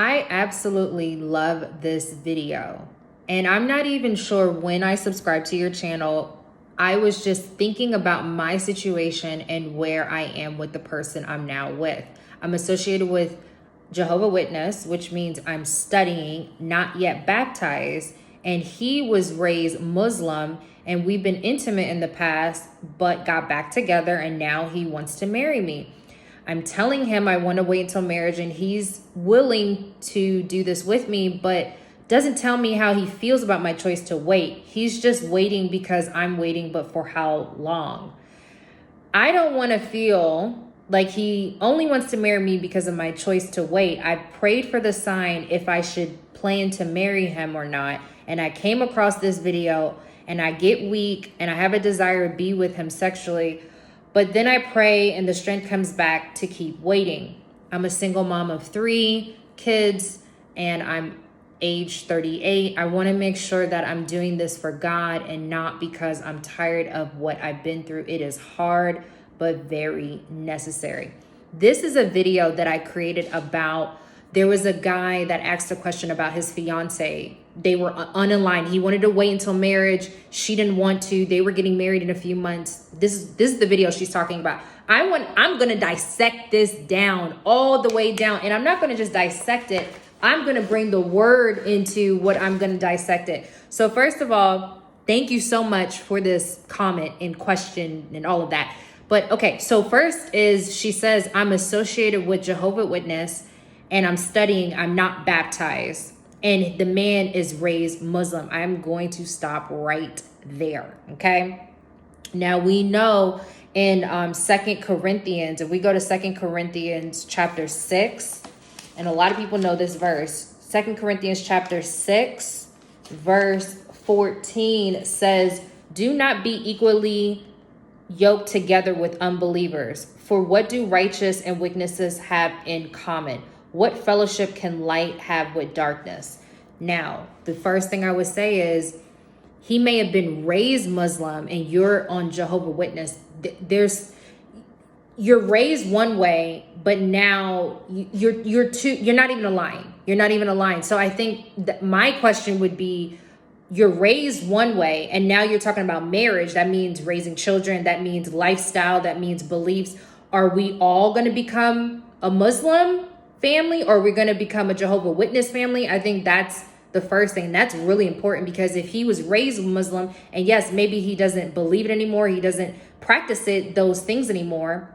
I absolutely love this video. And I'm not even sure when I subscribed to your channel. I was just thinking about my situation and where I am with the person I'm now with. I'm associated with Jehovah Witness, which means I'm studying, not yet baptized. And he was raised Muslim, and we've been intimate in the past, but got back together, and now he wants to marry me. I'm telling him I want to wait until marriage, and he's willing to do this with me, but doesn't tell me how he feels about my choice to wait. He's just waiting because I'm waiting, but for how long? I don't want to feel like he only wants to marry me because of my choice to wait. I prayed for the sign if I should plan to marry him or not. And I came across this video, and I get weak and I have a desire to be with him sexually. But then I pray and the strength comes back to keep waiting. I'm a single mom of 3 kids and I'm age 38. I want to make sure that I'm doing this for God and not because I'm tired of what I've been through. It is hard, but very necessary. This is a video that I created about, there was a guy that asked a question about his fiance. They were unaligned. He wanted to wait until marriage. She didn't want to. They were getting married in a few months. This is the video she's talking about. I'm going to dissect this down, all the way down. And I'm not going to just dissect it. I'm going to bring the word into what I'm going to dissect it. So first of all, thank you so much for this comment and question and all of that. But okay, so first is she says, I'm associated with Jehovah Witness and I'm studying, I'm not baptized. And the man is raised Muslim. I'm going to stop right there, okay? Now we know in 2 Corinthians, if we go to 2 Corinthians chapter 6, and a lot of people know this verse, 2 Corinthians chapter 6, verse 14 says, do not be equally yoked together with unbelievers. For what do righteous and wickednesses have in common? What fellowship can light have with darkness? Now, the first thing I would say is he may have been raised Muslim and you're on Jehovah Witness. You're raised one way, but now you're not even aligned. You're not even aligned. So I think that my question would be, you're raised one way and now you're talking about marriage. That means raising children. That means lifestyle. That means beliefs. Are we all going to become a Muslim family, or are we going to become a Jehovah Witness family? I think that's the first thing. That's really important, because if he was raised Muslim and yes, maybe he doesn't believe it anymore, he doesn't practice those things anymore,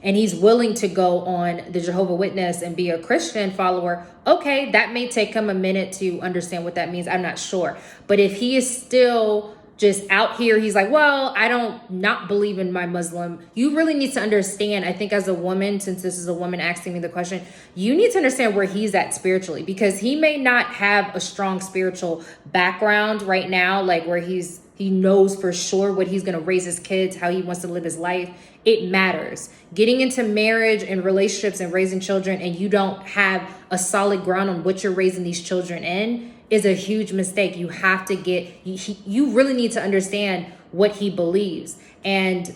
and he's willing to go on the Jehovah Witness and be a Christian follower, okay, that may take him a minute to understand what that means. I'm not sure. But if he is still just out here, he's like, well, I don't not believe in my Muslim. You really need to understand, I think as a woman, since this is a woman asking me the question, you need to understand where he's at spiritually, because he may not have a strong spiritual background right now, like where he knows for sure what he's going to raise his kids, how he wants to live his life. It matters. Getting into marriage and relationships and raising children and you don't have a solid ground on what you're raising these children in is a huge mistake. You have to you really need to understand what he believes. And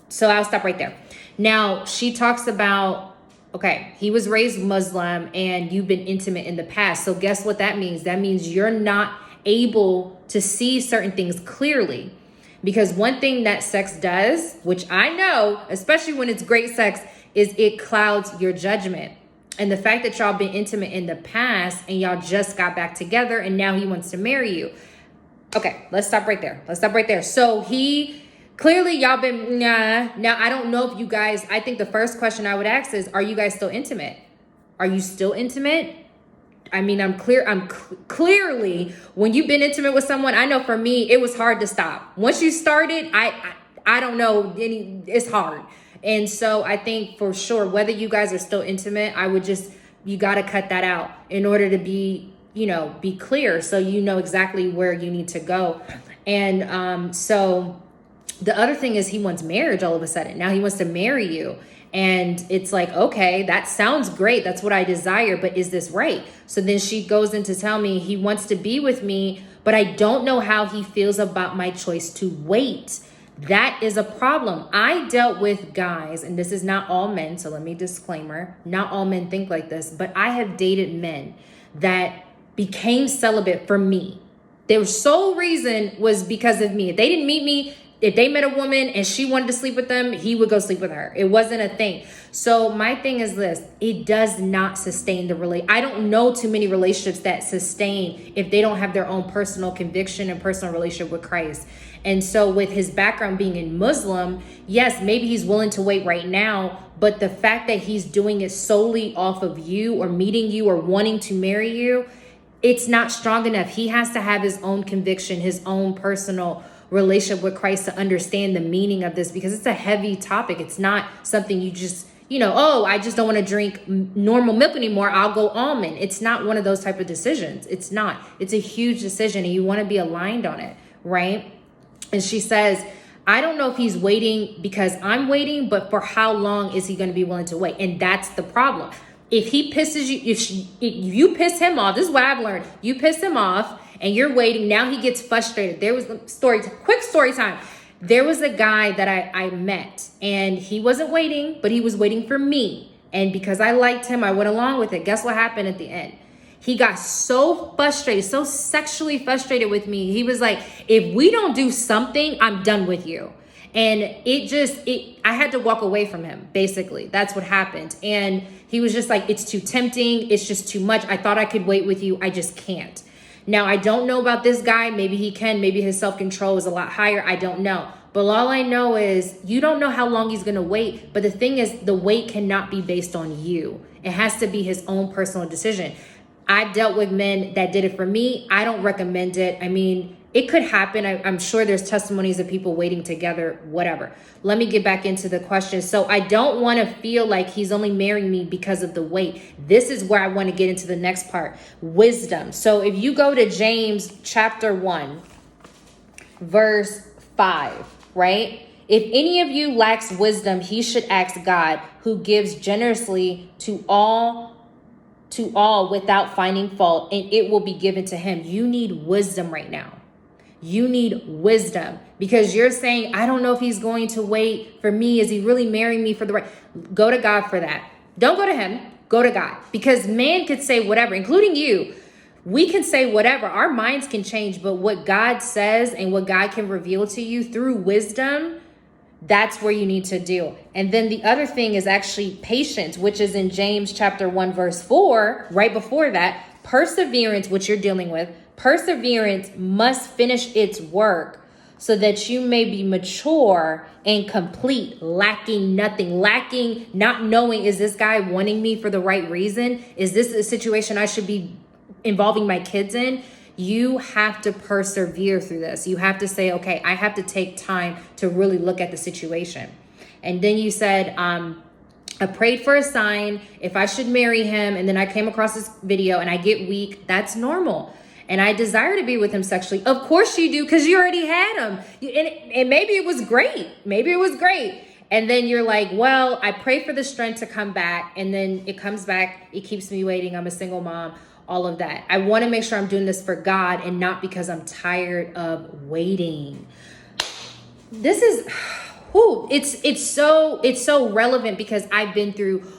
so I'll stop right there. Now, she talks about, okay, he was raised Muslim and you've been intimate in the past. So guess what that means? That means you're not able to see certain things clearly. Because one thing that sex does, which I know, especially when it's great sex, is it clouds your judgment. And the fact that y'all been intimate in the past and y'all just got back together and now he wants to marry you. Okay, let's stop right there. So he clearly, y'all been, nah. Now, I don't know if you guys, I think the first question I would ask is, are you guys still intimate? Are you still intimate? I mean, clearly, when you've been intimate with someone, I know for me, it was hard to stop. Once you started, I don't know, it's hard. And so I think for sure, whether you guys are still intimate, you got to cut that out in order to be clear. So you know exactly where you need to go. And so the other thing is he wants marriage all of a sudden. Now he wants to marry you. And it's like, okay, that sounds great. That's what I desire. But is this right? So then she goes in to tell me he wants to be with me, but I don't know how he feels about my choice to wait. That is a problem. I dealt with guys, and this is not all men, so let me disclaimer, not all men think like this, but I have dated men that became celibate for me. Their sole reason was because of me. If they didn't meet me, if they met a woman and she wanted to sleep with them, he would go sleep with her. It wasn't a thing. So my thing is this, it does not sustain the relationship. I don't know too many relationships that sustain if they don't have their own personal conviction and personal relationship with Christ. And so with his background being in Muslim, yes, maybe he's willing to wait right now, but the fact that he's doing it solely off of you or meeting you or wanting to marry you, it's not strong enough. He has to have his own conviction, his own personal relationship with Christ to understand the meaning of this, because it's a heavy topic. It's not something you just, oh, I just don't want to drink normal milk anymore, I'll go almond. It's not one of those type of decisions. It's not. It's a huge decision, and you want to be aligned on it, right? And she says, I don't know if he's waiting because I'm waiting, but for how long is he going to be willing to wait? And that's the problem. If he pisses you, if you piss him off, this is what I've learned. You piss him off and you're waiting. Now he gets frustrated. There was a quick story time. There was a guy that I met, and he wasn't waiting, but he was waiting for me. And because I liked him, I went along with it. Guess what happened at the end? He got so frustrated, so sexually frustrated with me. He was like, if we don't do something, I'm done with you. And I had to walk away from him, basically. That's what happened. And he was just like, it's too tempting. It's just too much. I thought I could wait with you. I just can't. Now, I don't know about this guy. Maybe he can. Maybe his self-control is a lot higher. I don't know. But all I know is you don't know how long he's going to wait. But the thing is, the wait cannot be based on you. It has to be his own personal decision. I've dealt with men that did it for me. I don't recommend it. I mean, it could happen. I'm sure there's testimonies of people waiting together, whatever. Let me get back into the question. So I don't want to feel like he's only marrying me because of the wait. This is where I want to get into the next part, wisdom. So if you go to James chapter 1, verse 5, right? If any of you lacks wisdom, he should ask God, who gives generously to all without finding fault, and it will be given to him. You need wisdom right now. You need wisdom, because you're saying, I don't know if he's going to wait for me. Is he really marrying me for the right? Go to God for that. Don't go to him. Go to God, because man could say whatever, including you. We can say whatever. Our minds can change, but what God says and what God can reveal to you through wisdom, that's where you need to do. And then the other thing is actually patience, which is in James chapter 1, verse 4, right before that. Perseverance, which you're dealing with, perseverance must finish its work so that you may be mature and complete, lacking nothing, not knowing, is this guy wanting me for the right reason? Is this a situation I should be involving my kids in? You have to persevere through this. You have to say, okay, I have to take time to really look at the situation. And then you said, I prayed for a sign if I should marry him, and then I came across this video and I get weak. That's normal. And I desire to be with him sexually. Of course you do, because you already had him. And maybe it was great. Maybe it was great. And then you're like, well, I pray for the strength to come back. And then it comes back. It keeps me waiting. I'm a single mom. All of that. I want to make sure I'm doing this for God and not because I'm tired of waiting. This is, it's so relevant, because I've been through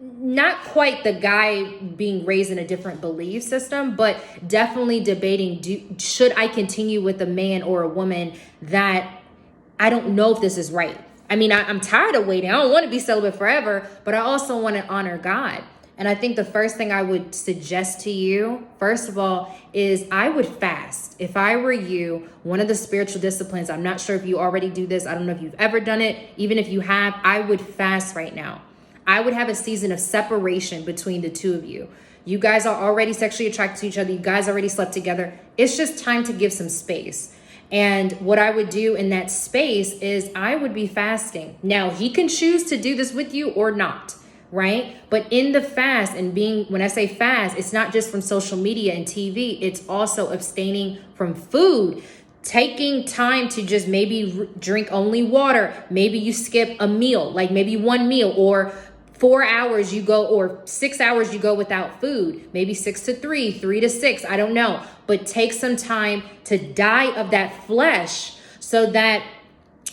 not quite the guy being raised in a different belief system, but definitely debating, should I continue with a man or a woman that I don't know if this is right? I mean, I'm tired of waiting. I don't want to be celibate forever, but I also want to honor God. And I think the first thing I would suggest to you, first of all, is I would fast. If I were you, one of the spiritual disciplines, I'm not sure if you already do this. I don't know if you've ever done it. Even if you have, I would fast right now. I would have a season of separation between the two of you. You guys are already sexually attracted to each other. You guys already slept together. It's just time to give some space. And what I would do in that space is I would be fasting. Now, he can choose to do this with you or not, right? But in the fast, and when I say fast, it's not just from social media and TV. It's also abstaining from food, taking time to just maybe drink only water. Maybe you skip a meal, like maybe one meal, or 4 hours you go, or 6 hours you go without food, maybe 6 to 3, 3 to 6, I don't know. But take some time to die of that flesh so that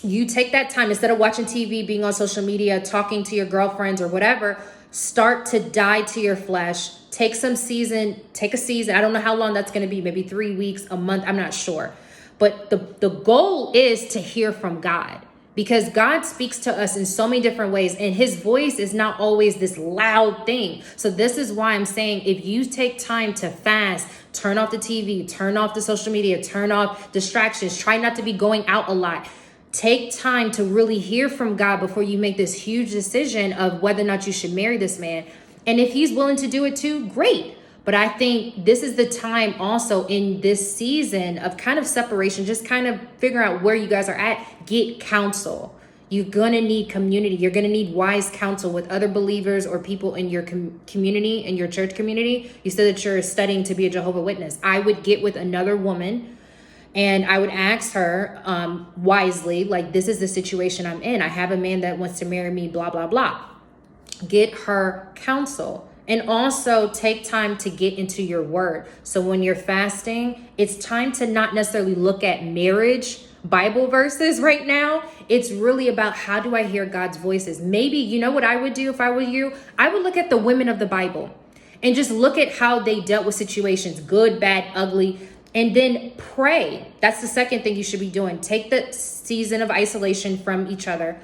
You take that time, instead of watching TV, being on social media, talking to your girlfriends or whatever, start to die to your flesh. Take a season. I don't know how long that's going to be, maybe 3 weeks, a month. I'm not sure. But the goal is to hear from God, because God speaks to us in so many different ways, and his voice is not always this loud thing. So this is why I'm saying, if you take time to fast, turn off the TV, turn off the social media, turn off distractions, try not to be going out a lot. Take time to really hear from God before you make this huge decision of whether or not you should marry this man. And if he's willing to do it too, great. But I think this is the time also in this season of kind of separation, just kind of figure out where you guys are at. Get counsel. You're going to need community. You're going to need wise counsel with other believers or people in your community, in your church community. You said that you're studying to be a Jehovah's Witness. I would get with another woman and I would ask her wisely, like, this is the situation I'm in. I have a man that wants to marry me, blah, blah, blah. Get her counsel. And also take time to get into your word. So when you're fasting, it's time to not necessarily look at marriage Bible verses right now. It's really about, how do I hear God's voices? Maybe, you know what I would do if I were you? I would look at the women of the Bible and just look at how they dealt with situations, good, bad, ugly, and then pray. That's the second thing you should be doing. Take the season of isolation from each other,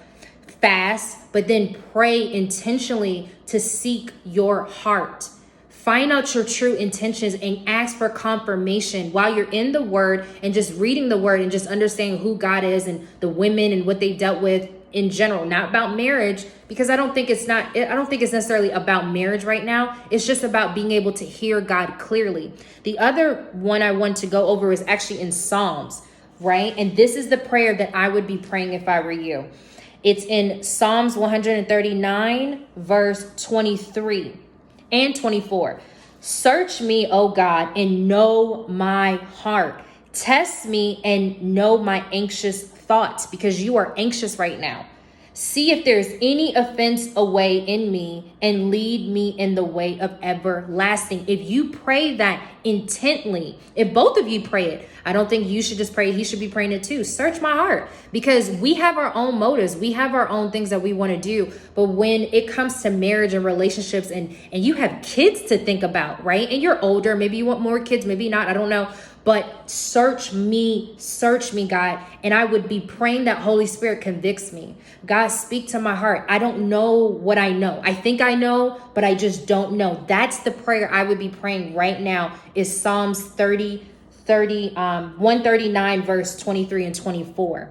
fast, but then pray intentionally to seek your heart. Find out your true intentions and ask for confirmation while you're in the word and just reading the word and just understanding who God is and the women and what they dealt with in general, not about marriage, because I don't think it's necessarily about marriage right now. It's just about being able to hear God clearly. The other one I want to go over is actually in Psalms, right? And this is the prayer that I would be praying if I were you. It's in Psalms 139, verse 23 and 24. Search me, O God, and know my heart. Test me and know my anxious thoughts, because you are anxious right now. See if there's any offense away in me and lead me in the way of everlasting. If you pray that intently, if both of you pray it, I don't think you should just pray it. He should be praying it too. Search my heart, because we have our own motives. We have our own things that we want to do. But when it comes to marriage and relationships and you have kids to think about, right? And you're older, maybe you want more kids, maybe not, I don't know. But search me, God. And I would be praying that Holy Spirit convicts me. God, speak to my heart. I don't know what I know. I think I know, but I just don't know. That's the prayer I would be praying right now, is Psalms 139, verse 23 and 24.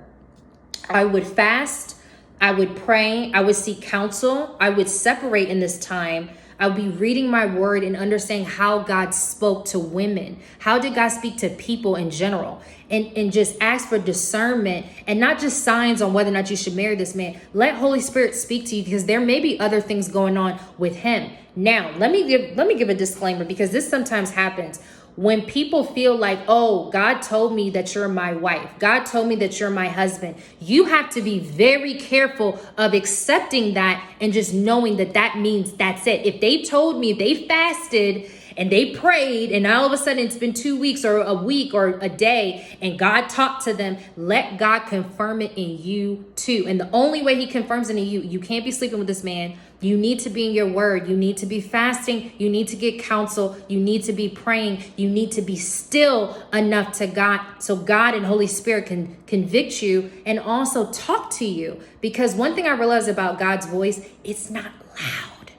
I would fast. I would pray. I would seek counsel. I would separate in this time. I'll be reading my word and understanding how God spoke to women. How did God speak to people in general? And just ask for discernment and not just signs on whether or not you should marry this man. Let Holy Spirit speak to you, because there may be other things going on with him. Now, let me give a disclaimer, because this sometimes happens. When people feel like, oh, God told me that you're my wife, God told me that you're my husband, you have to be very careful of accepting that and just knowing that that means that's it. If they told me, they fasted and they prayed, and all of a sudden it's been 2 weeks or a week or a day, and God talked to them, let God confirm it in you too. And the only way he confirms it in you, you can't be sleeping with this man. You need to be in your word. You need to be fasting. You need to get counsel. You need to be praying. You need to be still enough to God, so God and Holy Spirit can convict you and also talk to you. Because one thing I realized about God's voice, it's not loud.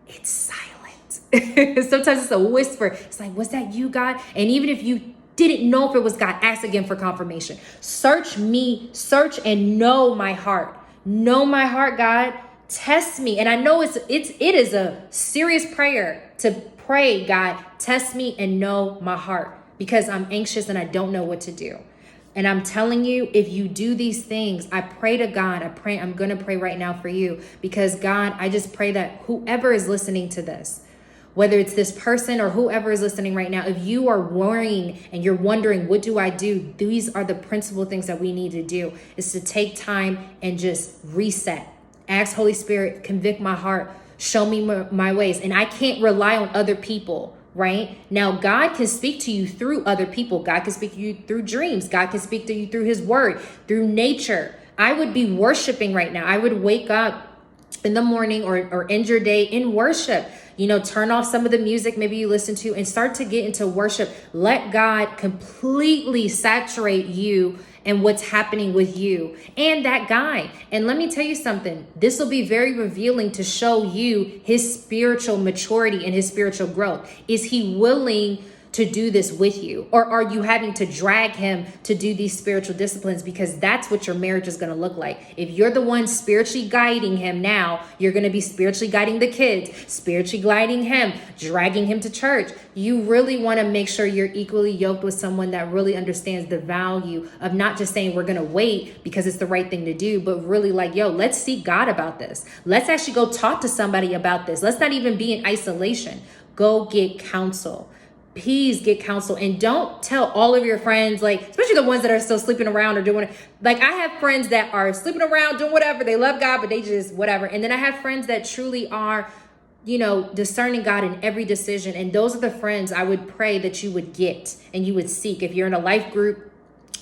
It's silent. Sometimes it's a whisper. It's like, was that you, God? And even if you didn't know if it was God, ask again for confirmation. Search me, search and know my heart. Know my heart, God. Test me. And I know it is a serious prayer to pray, God, test me and know my heart, because I'm anxious and I don't know what to do. And I'm telling you, if you do these things, I pray to God, I'm going to pray right now for you, because God, I just pray that whoever is listening to this, whether it's this person or whoever is listening right now, if you are worrying and you're wondering, what do I do? These are the principal things that we need to do, is to take time and just reset. Ask Holy Spirit, convict my heart, show me my ways. And I can't rely on other people, right? Now, God can speak to you through other people. God can speak to you through dreams. God can speak to you through his word, through nature. I would be worshiping right now. I would wake up in the morning or end your day in worship. You know, turn off some of the music maybe you listen to and start to get into worship. Let God completely saturate you and what's happening with you and that guy. And let me tell you something, this will be very revealing to show you his spiritual maturity and his spiritual growth. Is he willing to do this with you? Or are you having to drag him to do these spiritual disciplines? Because that's what your marriage is going to look like. If you're the one spiritually guiding him now, you're going to be spiritually guiding the kids, spiritually guiding him, dragging him to church. You really want to make sure you're equally yoked with someone that really understands the value of not just saying we're going to wait because it's the right thing to do, but really like, yo, let's seek God about this. Let's actually go talk to somebody about this. Let's not even be in isolation. Go get counsel. Please get counsel, and don't tell all of your friends, like, especially the ones that are still sleeping around or doing, like, I have friends that are sleeping around doing whatever. They love God, but they just whatever. And then I have friends that truly are, you know, discerning God in every decision. And those are the friends I would pray that you would get and you would seek. If you're in a life group,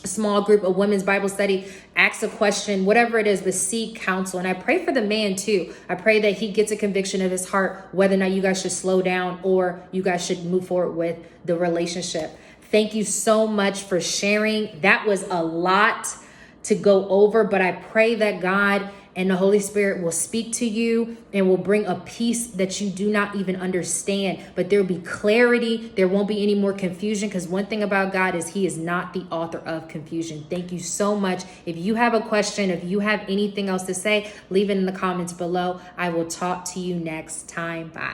a small group, a women's Bible study, ask a question, whatever it is, but seek counsel. And I pray for the man too. I pray that he gets a conviction of his heart, whether or not you guys should slow down or you guys should move forward with the relationship. Thank you so much for sharing. That was a lot to go over, but I pray that God and the Holy Spirit will speak to you and will bring a peace that you do not even understand. But there will be clarity. There won't be any more confusion, because one thing about God is he is not the author of confusion. Thank you so much. If you have a question, if you have anything else to say, leave it in the comments below. I will talk to you next time. Bye.